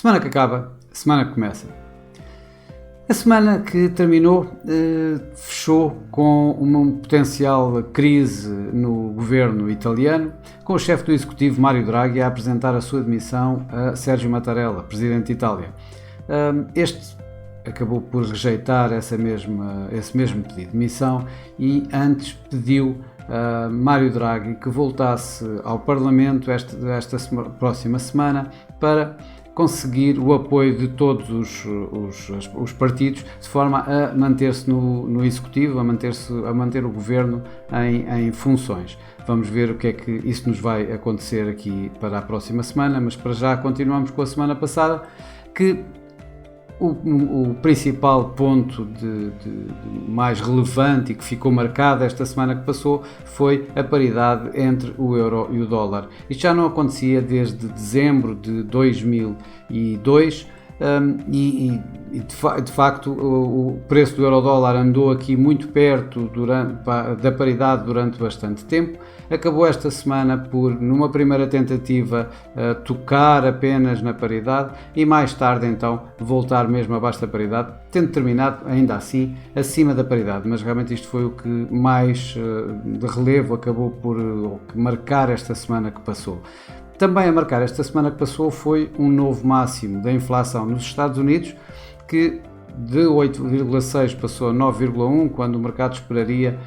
Semana que acaba, semana que começa. A semana que terminou fechou com uma potencial crise no governo italiano, com o chefe do executivo Mário Draghi a apresentar a sua demissão a Sérgio Mattarella, presidente de Itália. Este acabou por rejeitar esse mesmo pedido de demissão e antes pediu a Mário Draghi que voltasse ao Parlamento esta próxima semana para conseguir o apoio de todos os partidos, de forma a manter-se no Executivo, a manter o Governo em funções. Vamos ver o que é que isso nos vai acontecer aqui para a próxima semana, mas para já continuamos com a semana passada, que o principal ponto mais relevante e que ficou marcado esta semana que passou foi a paridade entre o euro e o dólar. Isto já não acontecia desde dezembro de 2002 e de facto o preço do euro-dólar andou aqui muito perto da paridade durante bastante tempo. Acabou esta semana por, numa primeira tentativa, tocar apenas na paridade e mais tarde então voltar mesmo abaixo da paridade, tendo terminado ainda assim acima da paridade, mas realmente isto foi o que mais de relevo acabou por marcar esta semana que passou. Também a marcar esta semana que passou foi um novo máximo da inflação nos Estados Unidos, que de 8,6% passou a 9,1%, quando o mercado esperaria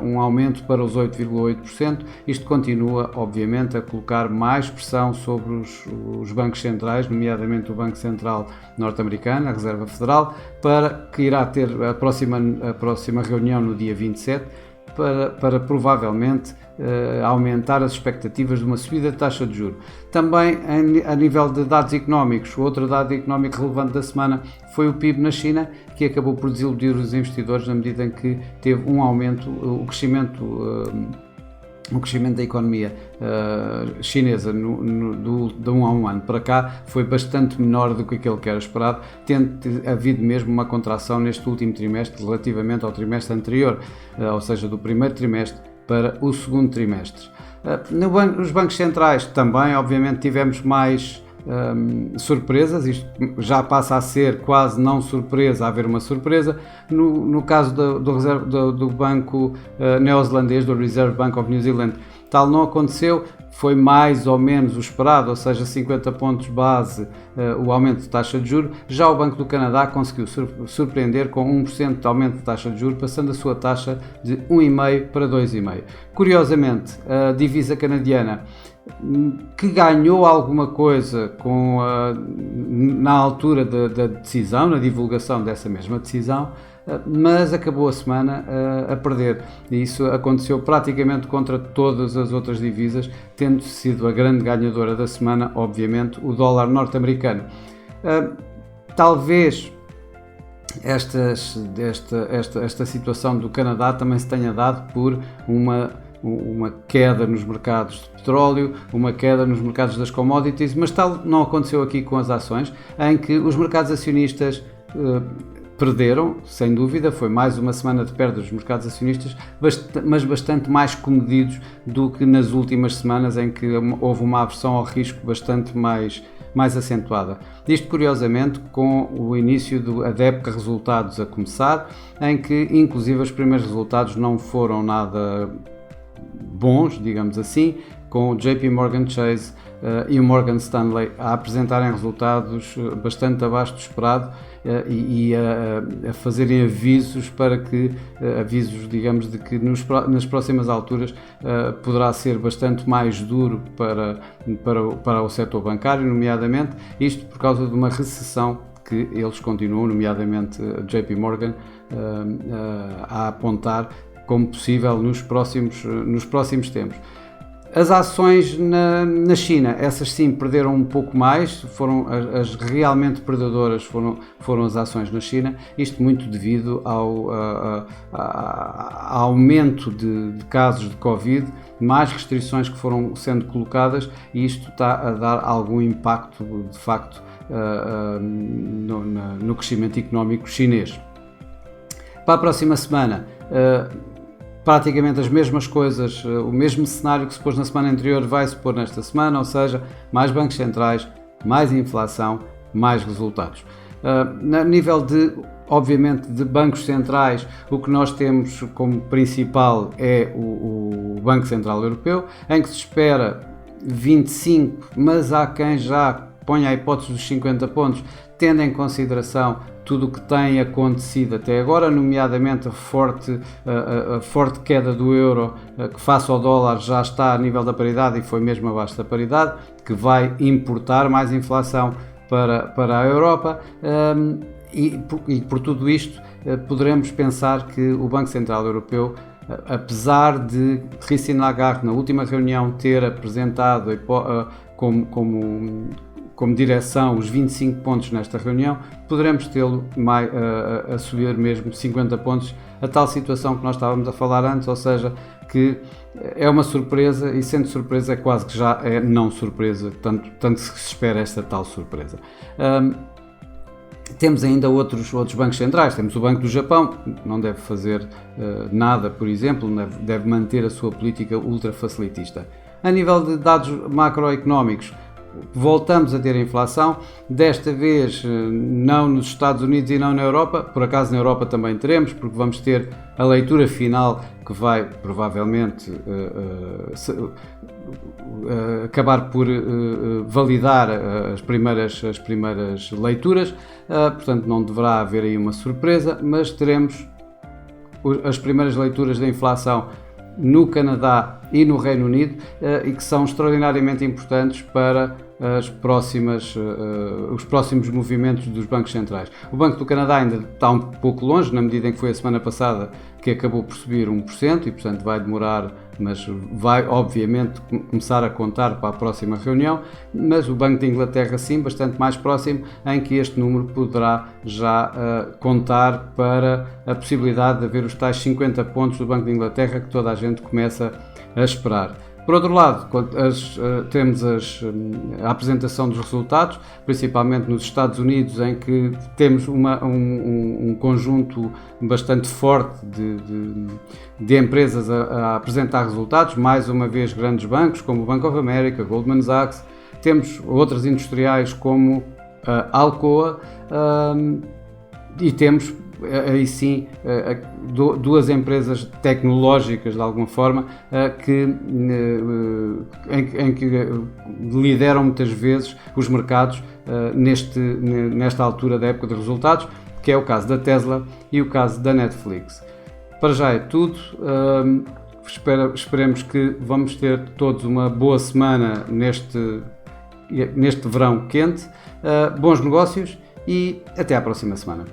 um aumento para os 8,8%. Isto continua, obviamente, a colocar mais pressão sobre os bancos centrais, nomeadamente o Banco Central norte-americano, a Reserva Federal, para que irá ter a próxima reunião no dia 27, para provavelmente aumentar as expectativas de uma subida de taxa de juros. Também a nível de dados económicos, o outro dado económico relevante da semana foi o PIB na China, que acabou por desiludir os investidores na medida em que teve um aumento, o crescimento da economia chinesa de um ano para cá foi bastante menor do que aquele que era esperado, tendo havido mesmo uma contração neste último trimestre relativamente ao trimestre anterior, ou seja, do primeiro trimestre para o segundo trimestre. Nos bancos centrais também, obviamente, tivemos mais surpresas. Isto já passa a ser quase não surpresa, a haver uma surpresa. No caso do banco neozelandês, do Reserve Bank of New Zealand, tal não aconteceu, foi mais ou menos o esperado, ou seja, 50 pontos base o aumento de taxa de juros. Já o Banco do Canadá conseguiu surpreender com 1% de aumento de taxa de juros, passando a sua taxa de 1,5% para 2,5%. Curiosamente, a divisa canadiana, que ganhou alguma coisa na altura da decisão, na divulgação dessa mesma decisão, mas acabou a semana a perder. E isso aconteceu praticamente contra todas as outras divisas, tendo sido a grande ganhadora da semana, obviamente, o dólar norte-americano. Talvez esta situação do Canadá também se tenha dado por uma queda nos mercados de petróleo, uma queda nos mercados das commodities, mas tal não aconteceu aqui com as ações, em que os mercados acionistas perderam, sem dúvida. Foi mais uma semana de perda dos mercados acionistas, mas bastante mais comedidos do que nas últimas semanas, em que houve uma aversão ao risco bastante mais acentuada. Isto, curiosamente, com o início da época resultados a começar, em que, inclusive, os primeiros resultados não foram nada bons, digamos assim, com o JP Morgan Chase e o Morgan Stanley a apresentarem resultados bastante abaixo do esperado e a fazerem avisos digamos, de que nas próximas alturas poderá ser bastante mais duro para o setor bancário, nomeadamente, isto por causa de uma recessão que eles continuam, nomeadamente JP Morgan, a apontar como possível nos próximos tempos. As ações na China, essas sim perderam um pouco mais, foram as realmente perdedoras foram as ações na China, isto muito devido ao aumento de casos de Covid, mais restrições que foram sendo colocadas, e isto está a dar algum impacto, de facto, no crescimento económico chinês. Para a próxima semana, praticamente as mesmas coisas, o mesmo cenário que se pôs na semana anterior vai se pôr nesta semana, ou seja, mais bancos centrais, mais inflação, mais resultados. A nível obviamente, de bancos centrais, o que nós temos como principal é o Banco Central Europeu, em que se espera 25, mas há quem já ponha a hipótese dos 50 pontos, tendo em consideração tudo o que tem acontecido até agora, nomeadamente a forte queda do euro, que face ao dólar já está a nível da paridade e foi mesmo abaixo da paridade, que vai importar mais inflação para a Europa. E por tudo isto poderemos pensar que o Banco Central Europeu, apesar de Christine Lagarde na última reunião ter apresentado como direção os 25 pontos nesta reunião, poderemos tê-lo a subir mesmo 50 pontos, a tal situação que nós estávamos a falar antes, ou seja, que é uma surpresa e sendo surpresa quase que já é não surpresa, tanto se espera esta tal surpresa. Temos ainda outros bancos centrais, temos o Banco do Japão, não deve fazer nada, por exemplo, deve manter a sua política ultra-facilitista. A nível de dados macroeconómicos, voltamos a ter inflação, desta vez não nos Estados Unidos e não na Europa, por acaso na Europa também teremos, porque vamos ter a leitura final que vai provavelmente acabar por validar as primeiras leituras, portanto não deverá haver aí uma surpresa, mas teremos as primeiras leituras da inflação no Canadá e no Reino Unido e que são extraordinariamente importantes para os próximos movimentos dos bancos centrais. O Banco do Canadá ainda está um pouco longe, na medida em que foi a semana passada que acabou por subir 1% e, portanto, vai demorar, mas vai, obviamente, começar a contar para a próxima reunião, mas o Banco de Inglaterra, sim, bastante mais próximo, em que este número poderá já contar para a possibilidade de haver os tais 50 pontos do Banco de Inglaterra que toda a gente começa a esperar. Por outro lado, temos a apresentação dos resultados, principalmente nos Estados Unidos, em que temos um conjunto bastante forte de empresas a apresentar resultados, mais uma vez grandes bancos como o Bank of America, Goldman Sachs, temos outras industriais como a Alcoa e temos aí sim duas empresas tecnológicas de alguma forma em que lideram muitas vezes os mercados nesta altura da época de resultados, que é o caso da Tesla e o caso da Netflix. Para já é tudo, esperemos que vamos ter todos uma boa semana neste verão quente, bons negócios e até à próxima semana.